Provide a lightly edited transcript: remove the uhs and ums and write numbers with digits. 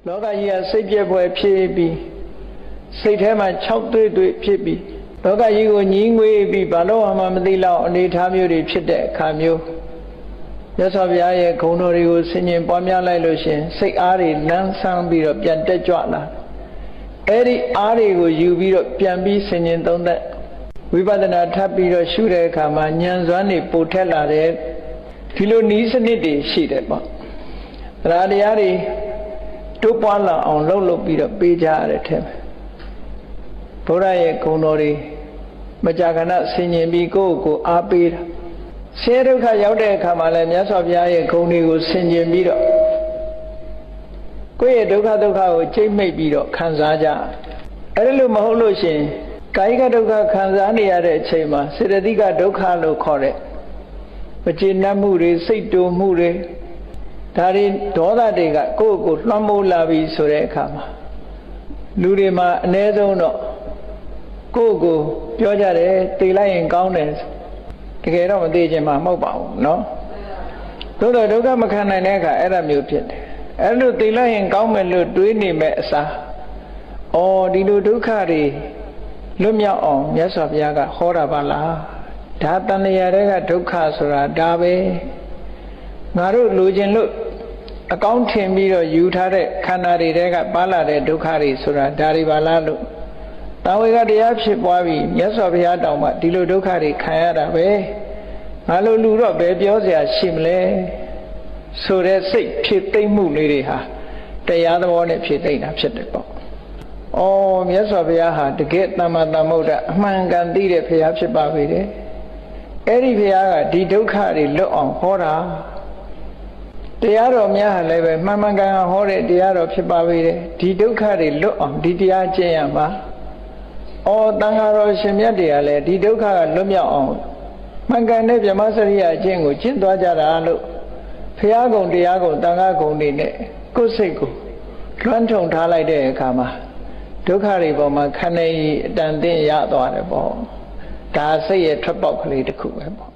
လောကကြီးကစိတ်ပြည့်ပွဲဖြစ်ပြီးစိတ်ထဲမှာ6တွေ့ဖြစ်ပြီးလောကကြီးကိုညီးငွေ့ပြီးဘာလို့မှမသိလောက်အနေထားမျိုးတွေဖြစ်တဲ့အခါမျိုးမြတ်စွာဘုရားရဲ့ဂုဏ်တော်တွေကိုဆင်ញင်ပွားများလိုက်လို့ရှင်စိတ်အားတွေလန်းဆန်းပြီးတော့ပြန်တက်ကြွလာအဲ့ဒီအားတွေကိုယူပြီးတော့ပြန်ပြီးဆင်ញင်သုံးသပ်ဝိပဿနာထပ်ပြီးတော့ရှုတဲ့အခါမှာဉာဏ်စွမ်းတွေပိုထက်လာတဲ့ဒီလိုနည်းစနစ်တွေရှိတယ်ပေါ့တရားတရားတွေတိုးပွားလာအောင်လှုပ်ပြီးတော့ပေးကြရတဲ့ထဲမှာဘုရားရဲ့ဂုဏ်တော်တွေမကြာခဏဆင်ញင်ပြီးကိုယ့်ကိုအားပေးတာဆင်းရဲဒုက္ခရောက်တဲ့အခါမှာလည်းမြတ်စွာဘုရားရဲ့ဂုဏ်တွေကိုဆင်ញင်ပြီးတော့ကိုယ့်ရဲ့ဒုက္ခကိုချိန်မိတ်ပြီးတော့ခံစားကြအဲ့လိုမဟုတ်လို့ရှင်ကာယကဒုက္ခခံစားနေရတဲ့အချိန်မှာစေတသိကဒုက္ခလို့ခေါ်တဲ့မကျေနပ်မှုတွေစိတ်တူမှုတွေဒါတွေဒေါသတွေကကိုယ့်ကိုလွှမ်းမိုးလာပြီဆိုတဲ့အခါမှာလူတွေမှာအ ਨੇ ဆုံးတော့ကိုယ့်ကိုပြောကြတယ်သိလိုက်ရင်ကောင်းတယ်တကယ်တော့မသိချင်မှမဟုတ်ပါဘူးเนาะသို့တော့ဒုက္ခမခံနိုင်တဲ့အခါအဲ့ဒါမျိုးဖြစ်တယ်အဲ့လိုသိလိုက်ရင်ကောင်းမယ်လို့တွေးနေမဲ့အစားဒီလိုဒုက္ခတွေလွတ်မြောက်အောင်မြတ်စွာဘုရားကဟောတာပါလားဒါတဏှာတွေကဒုက္ခဆိုတာဒါပဲငါတို့လိုချင်လို့အကောင်းထင်ပြီးတော့ယူထားတဲ့ခန္ဓာတွေတဲကပါလာတဲ့ဒုက္ခတွေဆိုတာဒါတွေပါလားလို့တာဝေကတရားဖြစ်ပွားပြီးမြတ်စွာဘုရားတောင်မှဒီလိုဒုက္ခတွေခံရတာပဲငါလိုလူတော့ဘယ်ပြောစရာရှိမလဲဆိုတဲ့စိတ်ဖြစ်သိမ့်မှုလေးတွေဟာတရားသဘောနဲ့ဖြစ်သိမ့်တာဖြစ်တယ်ပေါ့မြတ်စွာဘုရားဟာတကယ်သမ္မာသမ္ဗုဒ္ဓအမှန်ကန်သိတဲ့ဘုရားဖြစ်ပါပေတယ်အဲ့ဒီဘုရားကဒီဒုက္ခတွေလွတ်အောင်ဟောတာတရားတော်များဟာလည်းပဲမှန်မှန်ကန်ကန်ဟောတဲ့တရားတော်ဖြစ်ပါပေတယ်ဒီဒုက္ခတွေလွတ်အောင်ဒီတရားကျင့်ရမှာတန်ဃာတော်ရှင်မြတ်တွေကလည်းဒီဒုက္ခကလွတ်မြောက်အောင်မှန်ကန်တဲ့ဗြဟ္မစရိယအကျင့်ကိုကျင့်သွားကြတာလို့ဘုရားကုံတရားကုံတန်ခါကုံတွေနဲ့ကိုယ်စိတ်ကိုလွှမ်းထုံထားလိုက်တဲ့အခါမှာဒုက္ခတွေပေါ်မှာခန္ဓာကြီးအတန်တင်းရသွားတယ်ပေါ့ဒါစိတ်ရဲ့ထွက်ပေါက်ကလေးတစ်ခုပဲပေါ့